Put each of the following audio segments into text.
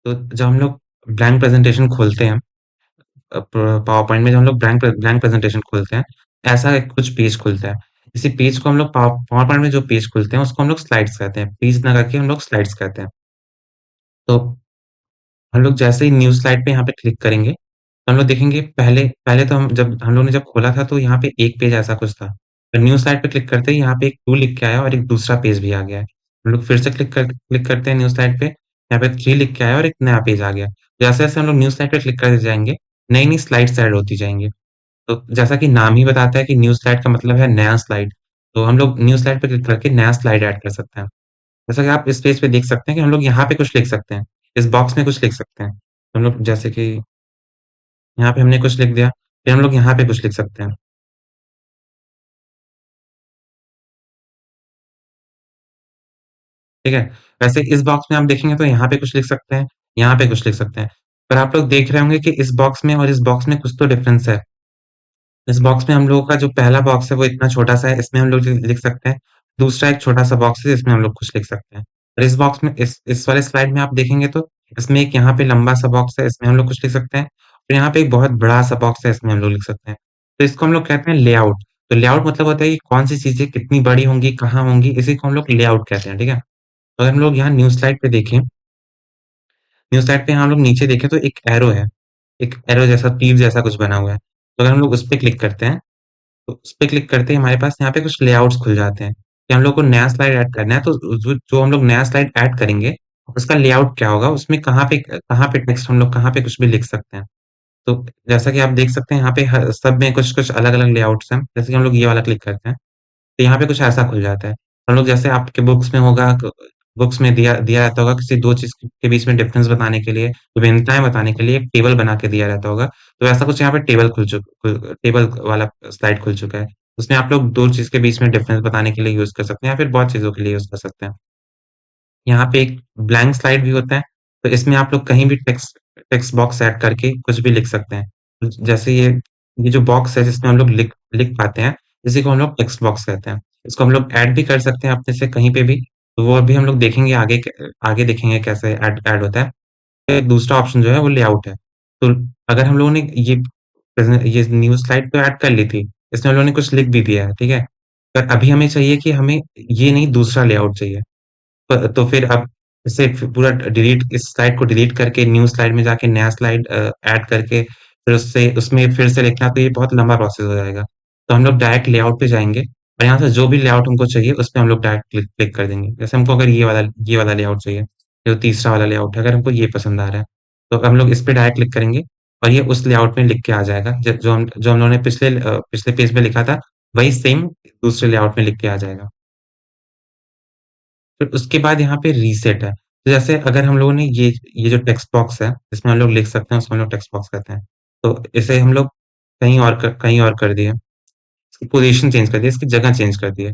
तो जब हम लोग ब्लैंक प्रेज़ेंटेशन खोलते हैं पावर पॉइंट में जब हम लोग ब्लैंक प्रेज़ेंटेशन खोलते हैं, ऐसा एक कुछ पेज खुलता है। इसी पेज को हम लोग पावर पॉइंट में जो पेज खोलते हैं, उसको हम लोग स्लाइड्स कहते हैं। पेज ना करके हम लोग स्लाइड्स कहते हैं। तो हम लोग जैसे ही न्यू स्लाइड पे यहाँ पे क्लिक करेंगे, तो हम लोग देखेंगे पहले पहले तो हम लोगों ने जब खोला था तो यहाँ पे एक पेज ऐसा कुछ था। तो न्यू स्लाइड पे क्लिक करते ही यहाँ पे एक 2 लिख के आया और एक दूसरा पेज भी आ गया है। हम लोग फिर से क्लिक करते हैं न्यू स्लाइड पे, यहाँ पे 3 लिख के आया और एक नया पेज आ गया। जैसे-जैसे हम लोग न्यू स्लाइड पे क्लिक करते जाएँगे, नई-नई स्लाइड्स ऐड होती जाएँगी। तो जैसा कि नाम ही बताता है कि न्यू स्लाइड का मतलब है नया स्लाइड, तो हम लोग न्यू स्लाइड पे क्लिक करके नया स्लाइड ऐड कर सकते हैं। जैसा कि आप इस पेज पे देख सकते हैं कि हम लोग यहाँ पे कुछ लिख सकते हैं, इस बॉक्स में कुछ लिख सकते हैं। हम लोग जैसे कि यहाँ पे हमने कुछ लिख दिया, फिर हम लोग यहाँ पे कुछ लिख सकते हैं, ठीक है? वैसे इस बॉक्स में आप देखेंगे तो यहाँ पे कुछ लिख सकते हैं, यहाँ पे कुछ लिख सकते हैं। पर आप लोग देख रहे होंगे कि इस बॉक्स में और इस बॉक्स में कुछ तो डिफरेंस है। इस बॉक्स में हम लोगों का जो पहला बॉक्स है वो इतना छोटा-सा है, इसमें हम लोग लिख सकते हैं। दूसरा एक छोटा-सा बॉक्स है जिसमें हम लोग कुछ लिख सकते हैं। और इस बॉक्स में इस वाले स्लाइड में आप देखेंगे तो इसमें एक यहाँ पे लंबा-सा बॉक्स है, इसमें हम लोग कुछ लिख सकते हैं। फिर यहाँ पे एक बहुत बड़ा-सा बॉक्स है, इसमें हम लोग लिख सकते हैं। तो इसको हम लोग कहते हैं लेआउट। तो लेआउट मतलब होता है कि कौन-सी चीज़ें कितनी बड़ी होंगी, कहाँ होंगी, इसी को हम लोग लेआउट कहते हैं, ठीक है? तो अगर हम लोग यहाँ न्यू स्लाइड पे देखें, न्यू स्लाइड पे हम लोग नीचे देखें तो एक एरो है। एक एरो जैसा तीर जैसा कुछ बना हुआ है। तो अगर हम लोग उस पे क्लिक करते हैं तो उसपे क्लिक करते ही हमारे पास यहाँ पे कुछ लेआउट्स खुल जाते हैं, कि हम लोग को नया स्लाइड ऐड करना है, तो जो जो हम लोग नया स्लाइड ऐड करेंगे, उसका लेआउट क्या होगा, उसमें कहाँ पे टेक्स्ट हम लोग कहाँ पे कुछ भी लिख सकते हैं। तो जैसा कि आप देख सकते हैं यहाँ पे सब में कुछ-कुछ अलग-अलग लेआउट्स हैं, जैसे कि हम लोग ये वाला क्लिक करते हैं, तो यहाँ पे कुछ ऐसा खुल जाता है। हम लोग जैसे आपके बुक्स में होगा क बुक्स में दिया दिया रहता होगा किसी 2 चीज़ के बीच में डिफरेंस बताने के लिए, विभिन्नताएँ बताने के लिए एक टेबल बना के दिया रहता होगा। तो ऐसा कुछ यहाँ पे टेबल वाला स्लाइड खुल चुका है। उसमें आप लोग 2 चीज़ के बीच में डिफरेंस बताने के लिए यूज़ कर सकते हैं या फिर बहुत चीज़ों के लिए यूज़ कर सकते हैं। यहाँ पे एक ब्लैंक स्लाइड भी होता है, तो इसमें आप लोग कहीं भी टेक्स्ट टेक्स्ट बॉक्स ऐड करके कुछ भी लिख सकते हैं। जैसे ये जो बॉक्स है जिसमें हम लोग लिख लिख पाते हैं, इसी को हम लोग टेक्स्ट बॉक्स कहते हैं। इसको हम लोग ऐड भी कर सकते हैं अपने से कहीं पे भी, तो वो अभी हम लोग देखेंगे आगे देखेंगे कैसे ऐड ऐड होता है। एक दूसरा ऑप्शन जो है वो लेआउट है। तो अगर हम लोगों ने ये न्यू स्लाइड तो ऐड कर ली थी, इसमें हम लोगों ने कुछ लिख भी दिया है, ठीक है? पर अभी हमें चाहिए कि हमें ये नहीं दूसरा लेआउट चाहिए। तो फिर आप इसे पूरा डिलीट इस स्लाइड को डिलीट करके न्यू स्लाइड में जाके नया स्लाइड ऐड करके फिर उससे उसमें फिर से लिखना तो ये बहुत लंबा प्रोसेस हो जाएगा। तो हम लोग डायरेक्ट लेआउट पे जाएँगे और यहाँ से जो भी लेआउट हमको चाहिए उसपे हम लोग डायरेक्ट क्लिक क्लिक कर देंगे। जैसे हमको अगर ये वाला लेआउट चाहिए, जो तीसरा वाला लेआउट है, अगर हमको ये पसंद आ रहा है, तो हम लोग इस पे डायरेक्ट क्लिक करेंगे और ये उस लेआउट में लिख के आ जाएगा। ज जो हम लोगों ने पिछले पेज में लिखा था, वही सेम दूसरे लेआउट में लिख के आ जाएगा। फिर उसके बाद यहाँ पे रीसेट है। तो जैसे अगर हम लोगों ने ये जो टेक्स्ट बॉक्स है, इसमें हम लोग लिख सकते हैं, उसको हम लोग टेक्स्ट बॉक्स कहते हैं। तो इसे हम लोग कहीं और कर दिए, इसकी पोज़ीशन चेंज कर दिए, इसकी जगह चेंज कर दिए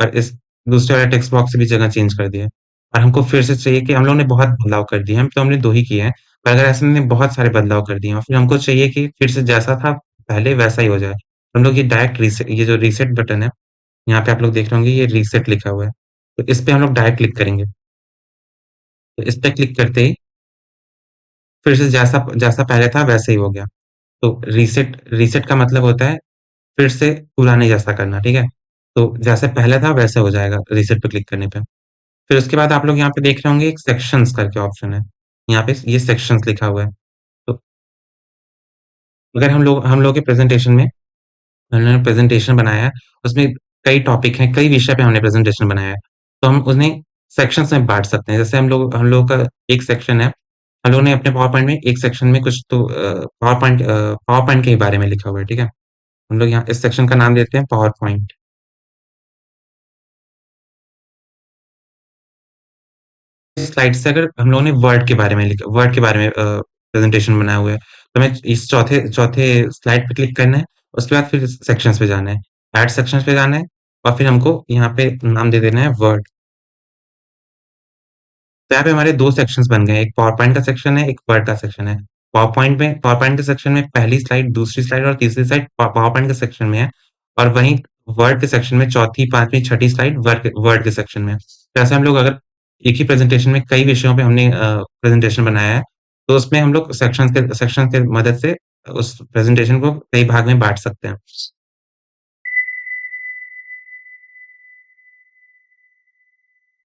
और इस दूसरे वाले टेक्स्ट बॉक्स की भी जगह चेंज कर दिए। और हमको फिर से चाहिए कि हम लोगों ने बहुत बदलाव कर दिए हैं, तो हमने 2 ही किए हैं। पर अगर ऐसे हमने बहुत सारे बदलाव कर दिए हैं और फिर हमको चाहिए कि फिर से जैसा था पहले वैसा ही हो जाए। हम लोग ये जो रीसेट बटन है, यहाँ पे आप लोग देख रहे होंगे ये रीसेट लिखा हुआ है। तो इस पे हम लोग डायरेक्ट क्लिक करेंगे। तो इस पे क्लिक करते ही फिर से जैसा जैसा पहले था वैसे ही हो गया। तो रीसेट रीसेट का मतलब होता है फिर से पुराने जैसा करना, ठीक है? तो जैसे पहले था वैसे हो जाएगा रीसेट पे क्लिक करने पे। फिर उसके बाद आप लोग यहाँ पे देख रहे होंगे एक सेक्शंस करके ऑप्शन है। यहाँ पे ये सेक्शंस लिखा हुआ है। तो अगर हम लोग के प्रेज़ेंटेशन में हमने प्रेज़ेंटेशन बनाया है, उसमें कई टॉपिक हैं, कई विषय पे हमने प्रेज़ेंटेशन बनाया है। तो हम उन्हें सेक्शंस में बाँट सकते हैं। जैसे हम लोगों का एक सेक्शन है, हम लोगों ने अपने पावर पॉइंट में एक सेक्शन में कुछ तो पावर पॉइंट के ही बारे में लिखा हुआ है, ठीक है? हम लोग यहाँ इस सेक्शन का नाम देते हैं पावर पॉइंट। इस स्लाइड से अगर हम लोगों ने वर्ड के बारे में प्रेज़ेंटेशन बनाया हुआ है, तो हमें इस चौथे स्लाइड पे क्लिक करना है, उसके बाद फिर सेक्शंस पे जाना है। ऐड सेक्शंस पे जाना है और फिर हमको यहाँ पे नाम दे देना है वर्ड। तो यहाँ पे हमारे 2 सेक्शंस बन गए हैं, एक पावर पॉइंट का सेक्शन है, एक वर्ड का सेक्शन है। पावर पॉइंट के सेक्शन में पहली स्लाइड, दूसरी स्लाइड और तीसरी स्लाइड पावर पॉइंट के सेक्शन में है और वहीं वर्ड के सेक्शन में चौथी, 5वीं, छठी स्लाइड वर्ड के सेक्शन में है। जैसे हम लोग अगर एक ही प्रेज़ेंटेशन में कई विषयों पे हमने प्रेज़ेंटेशन बनाया है, तो उसमें हम लोग सेक्शन के मदद से उस प्रेज़ेंटेशन को कई भाग में बाँट सकते हैं।